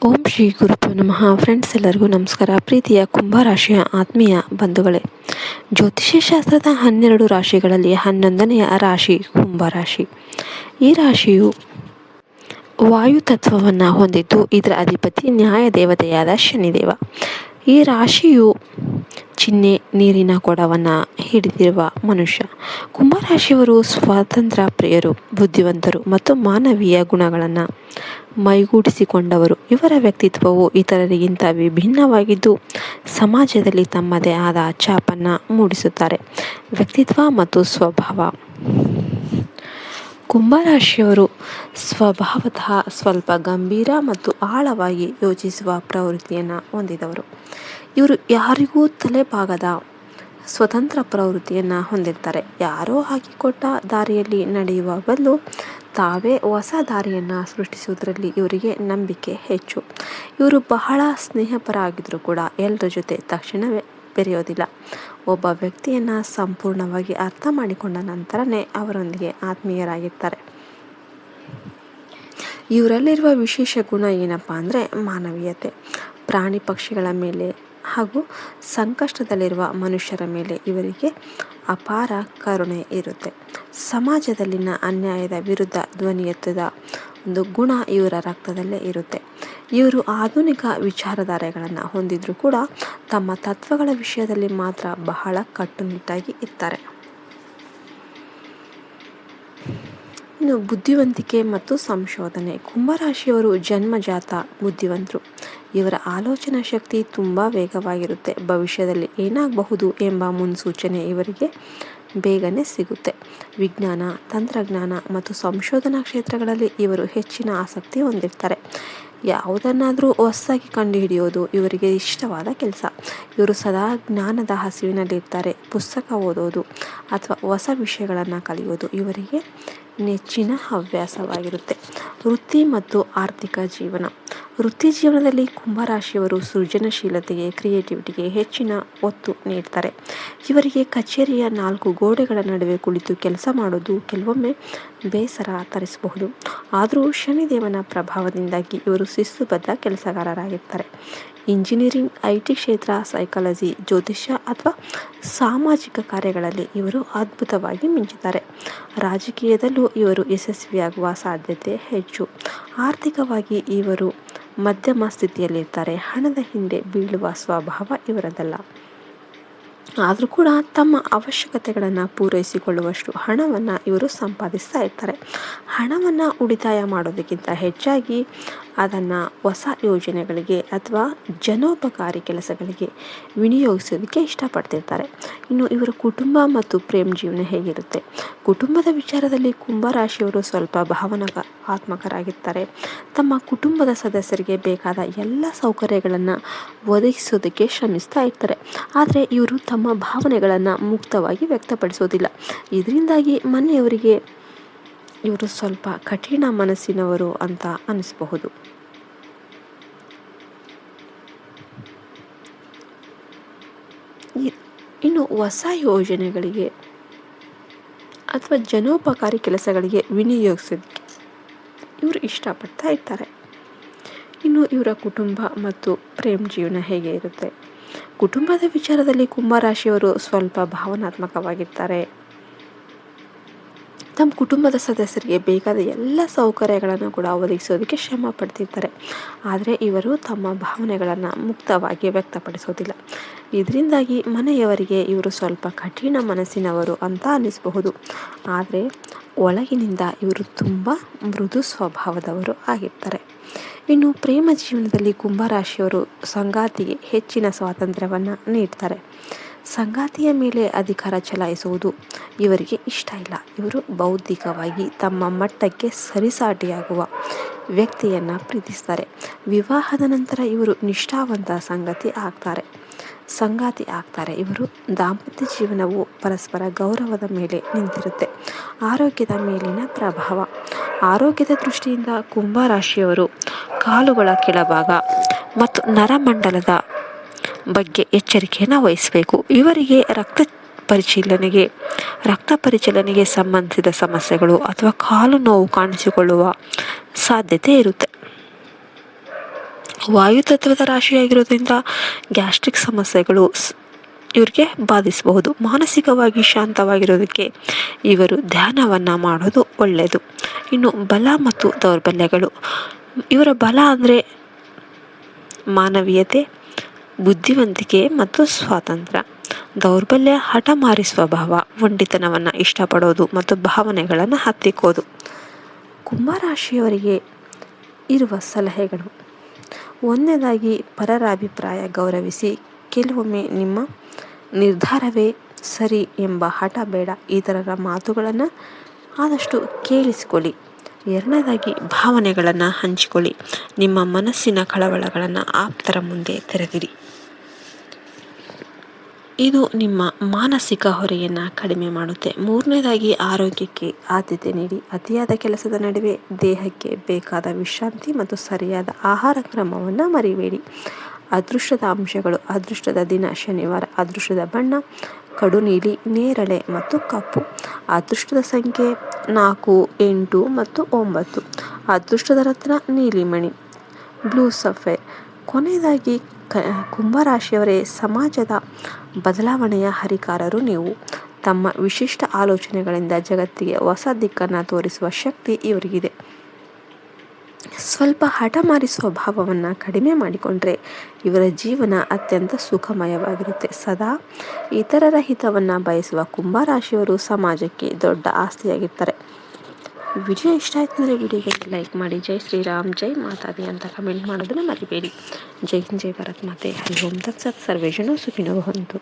ಓಂ ಶ್ರೀ ಗುರುಭ್ಯೋ ನಮಃ. ಫ್ರೆಂಡ್ಸ್, ಎಲ್ಲರಿಗೂ ನಮಸ್ಕಾರ. ಪ್ರೀತಿಯ ಕುಂಭರಾಶಿಯ ಆತ್ಮೀಯ ಬಂಧುಗಳೇ, ಜ್ಯೋತಿಷ್ಯ ಶಾಸ್ತ್ರದ 12 ರಾಶಿಗಳಲ್ಲಿ 11ನೆಯ ರಾಶಿ ಕುಂಭರಾಶಿ. ಈ ರಾಶಿಯು ವಾಯು ತತ್ವವನ್ನು ಹೊಂದಿದ್ದು ಇದರ ಅಧಿಪತಿ ನ್ಯಾಯ ದೇವತೆಯಾದ ಶನಿದೇವ. ಈ ರಾಶಿಯು ಚಿಹ್ನೆ ನೀರಿನ ಕೊಡವನ್ನು ಹಿಡಿದಿರುವ ಮನುಷ್ಯ. ಕುಂಭರಾಶಿಯವರು ಸ್ವಾತಂತ್ರ್ಯ ಪ್ರಿಯರು, ಬುದ್ಧಿವಂತರು ಮತ್ತು ಮಾನವೀಯ ಗುಣಗಳನ್ನು ಮೈಗೂಡಿಸಿಕೊಂಡವರು. ಇವರ ವ್ಯಕ್ತಿತ್ವವು ಇತರರಿಗಿಂತ ವಿಭಿನ್ನವಾಗಿದ್ದು ಸಮಾಜದಲ್ಲಿ ತಮ್ಮದೇ ಆದ ಛಾಪನ್ನು ಮೂಡಿಸುತ್ತಾರೆ. ವ್ಯಕ್ತಿತ್ವ ಮತ್ತು ಸ್ವಭಾವ. ಕುಂಭರಾಶಿಯವರು ಸ್ವಭಾವತಃ ಸ್ವಲ್ಪ ಗಂಭೀರ ಮತ್ತು ಆಳವಾಗಿ ಯೋಚಿಸುವ ಪ್ರವೃತ್ತಿಯನ್ನು ಹೊಂದಿದವರು. ಇವರು ಯಾರಿಗೂ ತಲೆಬಾಗದ ಸ್ವತಂತ್ರ ಪ್ರವೃತ್ತಿಯನ್ನು ಹೊಂದಿರ್ತಾರೆ. ಯಾರೋ ಹಾಕಿಕೊಟ್ಟ ದಾರಿಯಲ್ಲಿ ನಡೆಯುವ ಬದಲು ತಾವೇ ಹೊಸ ದಾರಿಯನ್ನು ಸೃಷ್ಟಿಸುವುದರಲ್ಲಿ ಇವರಿಗೆ ನಂಬಿಕೆ ಹೆಚ್ಚು. ಇವರು ಬಹಳ ಸ್ನೇಹಪರ ಆಗಿದ್ದರೂ ಕೂಡ ಎಲ್ಲರ ಜೊತೆ ತಕ್ಷಣವೇ ಬೆರೆಯೋದಿಲ್ಲ. ಒಬ್ಬ ವ್ಯಕ್ತಿಯನ್ನು ಸಂಪೂರ್ಣವಾಗಿ ಅರ್ಥ ಮಾಡಿಕೊಂಡ ನಂತರನೇ ಅವರೊಂದಿಗೆ ಆತ್ಮೀಯರಾಗಿರ್ತಾರೆ. ಇವರಲ್ಲಿರುವ ವಿಶೇಷ ಗುಣ ಏನಪ್ಪ ಅಂದರೆ ಮಾನವೀಯತೆ. ಪ್ರಾಣಿ ಪಕ್ಷಿಗಳ ಮೇಲೆ ಹಾಗೂ ಸಂಕಷ್ಟದಲ್ಲಿರುವ ಮನುಷ್ಯರ ಮೇಲೆ ಇವರಿಗೆ ಅಪಾರ ಕರುಣೆ ಇರುತ್ತೆ. ಸಮಾಜದಲ್ಲಿನ ಅನ್ಯಾಯದ ವಿರುದ್ಧ ಧ್ವನಿ ಎತ್ತದ ಒಂದು ಗುಣ ಇವರ ರಕ್ತದಲ್ಲೇ ಇರುತ್ತೆ. ಇವರು ಆಧುನಿಕ ವಿಚಾರಧಾರೆಗಳನ್ನು ಹೊಂದಿದ್ರೂ ಕೂಡ ತಮ್ಮ ತತ್ವಗಳ ವಿಷಯದಲ್ಲಿ ಮಾತ್ರ ಬಹಳ ಕಟ್ಟುನಿಟ್ಟಾಗಿ ಇರ್ತಾರೆ. ಇನ್ನು ಬುದ್ಧಿವಂತಿಕೆ ಮತ್ತು ಸಂಶೋಧನೆ. ಕುಂಭರಾಶಿಯವರು ಜನ್ಮಜಾತ ಬುದ್ಧಿವಂತರು. ಇವರ ಆಲೋಚನಾ ಶಕ್ತಿ ತುಂಬ ವೇಗವಾಗಿರುತ್ತೆ. ಭವಿಷ್ಯದಲ್ಲಿ ಏನಾಗಬಹುದು ಎಂಬ ಮುನ್ಸೂಚನೆ ಇವರಿಗೆ ಬೇಗನೆ ಸಿಗುತ್ತೆ. ವಿಜ್ಞಾನ, ತಂತ್ರಜ್ಞಾನ ಮತ್ತು ಸಂಶೋಧನಾ ಕ್ಷೇತ್ರಗಳಲ್ಲಿ ಇವರು ಹೆಚ್ಚಿನ ಆಸಕ್ತಿ ಹೊಂದಿರ್ತಾರೆ. ಯಾವುದನ್ನಾದರೂ ಹೊಸದಾಗಿ ಕಂಡುಹಿಡಿಯೋದು ಇವರಿಗೆ ಇಷ್ಟವಾದ ಕೆಲಸ. ಇವರು ಸದಾ ಜ್ಞಾನದ ಹಸಿವಿನಲ್ಲಿರ್ತಾರೆ. ಪುಸ್ತಕ ಓದೋದು ಅಥವಾ ಹೊಸ ವಿಷಯಗಳನ್ನು ಕಲಿಯೋದು ಇವರಿಗೆ ನೆಚ್ಚಿನ ಹವ್ಯಾಸವಾಗಿರುತ್ತೆ. ವೃತ್ತಿ ಮತ್ತು ಆರ್ಥಿಕ ಜೀವನ. ವೃತ್ತಿ ಜೀವನದಲ್ಲಿ ಕುಂಭರಾಶಿಯವರು ಸೃಜನಶೀಲತೆಗೆ, ಕ್ರಿಯೇಟಿವಿಟಿಗೆ ಹೆಚ್ಚಿನ ಒತ್ತು ನೀಡ್ತಾರೆ. ಇವರಿಗೆ ಕಚೇರಿಯ 4 ಗೋಡೆಗಳ ನಡುವೆ ಕುಳಿತು ಕೆಲಸ ಮಾಡೋದು ಕೆಲವೊಮ್ಮೆ ಬೇಸರ ತರಿಸಬಹುದು. ಆದರೂ ಶನಿದೇವನ ಪ್ರಭಾವದಿಂದಾಗಿ ಇವರು ಶಿಸ್ತುಬದ್ಧ ಕೆಲಸಗಾರರಾಗಿರ್ತಾರೆ. ಇಂಜಿನಿಯರಿಂಗ್, IT ಕ್ಷೇತ್ರ, ಸೈಕಾಲಜಿ, ಜ್ಯೋತಿಷ್ಯ ಅಥವಾ ಸಾಮಾಜಿಕ ಕಾರ್ಯಗಳಲ್ಲಿ ಇವರು ಅದ್ಭುತವಾಗಿ ಮಿಂಚುತ್ತಾರೆ. ರಾಜಕೀಯದಲ್ಲೂ ಇವರು ಯಶಸ್ವಿಯಾಗುವ ಸಾಧ್ಯತೆ ಹೆಚ್ಚು. ಆರ್ಥಿಕವಾಗಿ ಇವರು ಮಧ್ಯಮ ಸ್ಥಿತಿಯಲ್ಲಿರ್ತಾರೆ. ಹಣದ ಹಿಂದೆ ಬೀಳುವ ಸ್ವಭಾವ ಇವರದಲ್ಲ. ಆದರೂ ಕೂಡ ತಮ್ಮ ಅವಶ್ಯಕತೆಗಳನ್ನು ಪೂರೈಸಿಕೊಳ್ಳುವಷ್ಟು ಹಣವನ್ನು ಇವರು ಸಂಪಾದಿಸ್ತಾ ಇರ್ತಾರೆ. ಹಣವನ್ನು ಉಳಿತಾಯ ಮಾಡೋದಕ್ಕಿಂತ ಹೆಚ್ಚಾಗಿ ಅದನ್ನು ಹೊಸ ಯೋಜನೆಗಳಿಗೆ ಅಥವಾ ಜನೋಪಕಾರಿ ಕೆಲಸಗಳಿಗೆ ವಿನಿಯೋಗಿಸೋದಕ್ಕೆ ಇಷ್ಟಪಡ್ತಿರ್ತಾರೆ. ಇನ್ನು ಇವರ ಕುಟುಂಬ ಮತ್ತು ಪ್ರೇಮ ಜೀವನ ಹೇಗಿರುತ್ತೆ? ಕುಟುಂಬದ ವಿಚಾರದಲ್ಲಿ ಕುಂಭರಾಶಿಯವರು ಸ್ವಲ್ಪ ಭಾವನಾತ್ಮಕರಾಗಿರ್ತಾರೆ. ತಮ್ಮ ಕುಟುಂಬದ ಸದಸ್ಯರಿಗೆ ಬೇಕಾದ ಎಲ್ಲ ಸೌಕರ್ಯಗಳನ್ನು ಒದಗಿಸೋದಕ್ಕೆ ಶ್ರಮಿಸ್ತಾ ಇರ್ತಾರೆ. ಆದರೆ ಇವರು ತಮ್ಮ ಭಾವನೆಗಳನ್ನು ಮುಕ್ತವಾಗಿ ವ್ಯಕ್ತಪಡಿಸೋದಿಲ್ಲ. ಇದರಿಂದಾಗಿ ಮನೆಯವರಿಗೆ ಇವರು ಸ್ವಲ್ಪ ಕಠಿಣ ಮನಸ್ಸಿನವರು ಅಂತ ಅನಿಸಬಹುದು. ಇನ್ನು ಹೊಸ ಯೋಜನೆಗಳಿಗೆ ಅಥವಾ ಜನೋಪಕಾರಿ ಕೆಲಸಗಳಿಗೆ ವಿನಿಯೋಗಿಸೋದಕ್ಕೆ ಇವರು ಇಷ್ಟಪಡ್ತಾ ಇರ್ತಾರೆ. ಇನ್ನು ಇವರ ಕುಟುಂಬ ಮತ್ತು ಪ್ರೇಮ ಜೀವನ ಹೇಗೆ ಇರುತ್ತೆ? ಕುಟುಂಬದ ವಿಚಾರದಲ್ಲಿ ಕುಂಭರಾಶಿಯವರು ಸ್ವಲ್ಪ ಭಾವನಾತ್ಮಕವಾಗಿರ್ತಾರೆ. ತಮ್ಮ ಕುಟುಂಬದ ಸದಸ್ಯರಿಗೆ ಬೇಕಾದ ಎಲ್ಲ ಸೌಕರ್ಯಗಳನ್ನು ಕೂಡ ಒದಗಿಸೋದಕ್ಕೆ ಶ್ರಮ ಪಡ್ತಿರ್ತಾರೆ. ಆದರೆ ಇವರು ತಮ್ಮ ಭಾವನೆಗಳನ್ನು ಮುಕ್ತವಾಗಿ ವ್ಯಕ್ತಪಡಿಸೋದಿಲ್ಲ. ಇದರಿಂದಾಗಿ ಮನೆಯವರಿಗೆ ಇವರು ಸ್ವಲ್ಪ ಕಠಿಣ ಮನಸ್ಸಿನವರು ಅಂತ ಅನ್ನಿಸಬಹುದು. ಆದರೆ ಒಳಗಿನಿಂದ ಇವರು ತುಂಬ ಮೃದು ಸ್ವಭಾವದವರು ಆಗಿರ್ತಾರೆ. ಇನ್ನು ಪ್ರೇಮ ಜೀವನದಲ್ಲಿ ಕುಂಭರಾಶಿಯವರು ಸಂಗಾತಿಗೆ ಹೆಚ್ಚಿನ ಸ್ವಾತಂತ್ರ್ಯವನ್ನು ನೀಡ್ತಾರೆ. ಸಂಗಾತಿಯ ಮೇಲೆ ಅಧಿಕಾರ ಚಲಾಯಿಸುವುದು ಇವರಿಗೆ ಇಷ್ಟ ಇಲ್ಲ. ಇವರು ಬೌದ್ಧಿಕವಾಗಿ ತಮ್ಮ ಮಟ್ಟಕ್ಕೆ ಸರಿಸಾಟಿಯಾಗುವ ವ್ಯಕ್ತಿಯನ್ನು ಪ್ರೀತಿಸ್ತಾರೆ. ವಿವಾಹದ ನಂತರ ಇವರು ನಿಷ್ಠಾವಂತ ಸಂಗಾತಿ ಆಗ್ತಾರೆ. ಇವರು ದಾಂಪತ್ಯ ಜೀವನವು ಪರಸ್ಪರ ಗೌರವದ ಮೇಲೆ ನಿಂತಿರುತ್ತೆ. ಆರೋಗ್ಯದ ಮೇಲಿನ ಪ್ರಭಾವ. ಆರೋಗ್ಯದ ದೃಷ್ಟಿಯಿಂದ ಕುಂಭರಾಶಿಯವರು ಕಾಲುಗಳ ಕೆಳಭಾಗ ಮತ್ತು ನರಮಂಡಲದ ಬಗ್ಗೆ ಎಚ್ಚರಿಕೆಯನ್ನು ವಹಿಸಬೇಕು. ಇವರಿಗೆ ರಕ್ತ ಪರಿಚಲನೆಗೆ ಸಂಬಂಧಿಸಿದ ಸಮಸ್ಯೆಗಳು ಅಥವಾ ಕಾಲು ನೋವು ಕಾಣಿಸಿಕೊಳ್ಳುವ ಸಾಧ್ಯತೆ ಇರುತ್ತೆ. ವಾಯುತತ್ವದ ರಾಶಿಯಾಗಿರೋದ್ರಿಂದ ಗ್ಯಾಸ್ಟ್ರಿಕ್ ಸಮಸ್ಯೆಗಳು ಇವ್ರಿಗೆ ಬಾಧಿಸಬಹುದು. ಮಾನಸಿಕವಾಗಿ ಶಾಂತವಾಗಿರೋದಕ್ಕೆ ಇವರು ಧ್ಯಾನವನ್ನು ಮಾಡೋದು ಒಳ್ಳೆಯದು. ಇನ್ನು ಬಲ ಮತ್ತು ದೌರ್ಬಲ್ಯಗಳು. ಇವರ ಬಲ ಅಂದರೆ ಮಾನವೀಯತೆ, ಬುದ್ಧಿವಂತಿಕೆ ಮತ್ತು ಸ್ವಾತಂತ್ರ್ಯ. ದೌರ್ಬಲ್ಯ ಹಠಮಾರಿ ಸ್ವಭಾವ, ಒಂಟಿತನವನ್ನು ಇಷ್ಟಪಡೋದು ಮತ್ತು ಭಾವನೆಗಳನ್ನು ಹತ್ತಿಕ್ಕೋದು. ಕುಂಭರಾಶಿಯವರಿಗೆ ಇರುವ ಸಲಹೆಗಳು: ಒಂದನೇದಾಗಿ ಪರರ ಅಭಿಪ್ರಾಯ ಗೌರವಿಸಿ. ಕೆಲವೊಮ್ಮೆ ನಿಮ್ಮ ನಿರ್ಧಾರವೇ ಸರಿ ಎಂಬ ಹಠ ಬೇಡ. ಇತರರ ಮಾತುಗಳನ್ನು ಆದಷ್ಟು ಕೇಳಿಸಿಕೊಳ್ಳಿ. ಎರಡನೇದಾಗಿ ಭಾವನೆಗಳನ್ನು ಹಂಚಿಕೊಳ್ಳಿ. ನಿಮ್ಮ ಮನಸ್ಸಿನ ಕಳವಳಗಳನ್ನು ಆಪ್ತರ ಮುಂದೆ ತೆರೆದಿರಿ. ಇದು ನಿಮ್ಮ ಮಾನಸಿಕ ಹೊರೆಯನ್ನು ಕಡಿಮೆ ಮಾಡುತ್ತೆ. ಮೂರನೇದಾಗಿ ಆರೋಗ್ಯಕ್ಕೆ ಆದ್ಯತೆ ನೀಡಿ. ಅತಿಯಾದ ಕೆಲಸದ ನಡುವೆ ದೇಹಕ್ಕೆ ಬೇಕಾದ ವಿಶ್ರಾಂತಿ ಮತ್ತು ಸರಿಯಾದ ಆಹಾರ ಕ್ರಮವನ್ನು ಮರಿಬೇಡಿ. ಅದೃಷ್ಟದ ಅಂಶಗಳು: ಅದೃಷ್ಟದ ದಿನ ಶನಿವಾರ. ಅದೃಷ್ಟದ ಬಣ್ಣ ಕಡು ನೀಲಿ, ನೇರಳೆ ಮತ್ತು ಕಪ್ಪು. ಅದೃಷ್ಟದ ಸಂಖ್ಯೆ 4, 8 ಮತ್ತು 9. ಅದೃಷ್ಟದ ರತ್ನ ನೀಲಿಮಣಿ, ಬ್ಲೂ ಸಫೈರ್. ಕೊನೆಯದಾಗಿ ಕುಂಭರಾಶಿಯವರೇ, ಸಮಾಜದ ಬದಲಾವಣೆಯ ಹರಿಕಾರರು ನೀವು. ತಮ್ಮ ವಿಶಿಷ್ಟ ಆಲೋಚನೆಗಳಿಂದ ಜಗತ್ತಿಗೆ ಹೊಸ ದಿಕ್ಕನ್ನು ತೋರಿಸುವ ಶಕ್ತಿ ಇವರಿಗಿದೆ. ಸ್ವಲ್ಪ ಹಠಮಾರಿ ಸ್ವಭಾವವನ್ನು ಕಡಿಮೆ ಮಾಡಿಕೊಂಡ್ರೆ ಇವರ ಜೀವನ ಅತ್ಯಂತ ಸುಖಮಯವಾಗಿರುತ್ತೆ. ಸದಾ ಇತರರ ಹಿತವನ್ನು ಬಯಸುವ ಕುಂಭರಾಶಿಯವರು ಸಮಾಜಕ್ಕೆ ದೊಡ್ಡ ಆಸ್ತಿಯಾಗಿರ್ತಾರೆ. ವಿಡಿಯೋ ಇಷ್ಟ ಆಯ್ತು ಅಂದರೆ ವಿಡಿಯೋಗೆ ಲೈಕ್ ಮಾಡಿ. ಜೈ ಶ್ರೀರಾಮ್, ಜೈ ಮಾತಾದಿ ಅಂತ ಕಮೆಂಟ್ ಮಾಡೋದನ್ನು ಮರಿಬೇಡಿ. ಜೈ ಹಿಂದ್, ಜೈ ಭಾರತ್ ಮಾತೆ. ಹರಿ ಓಂ ತತ್ಸತ್. ಸರ್ವೇ ಜನೋ ಸುಖಿನೋ ಭವಂತು.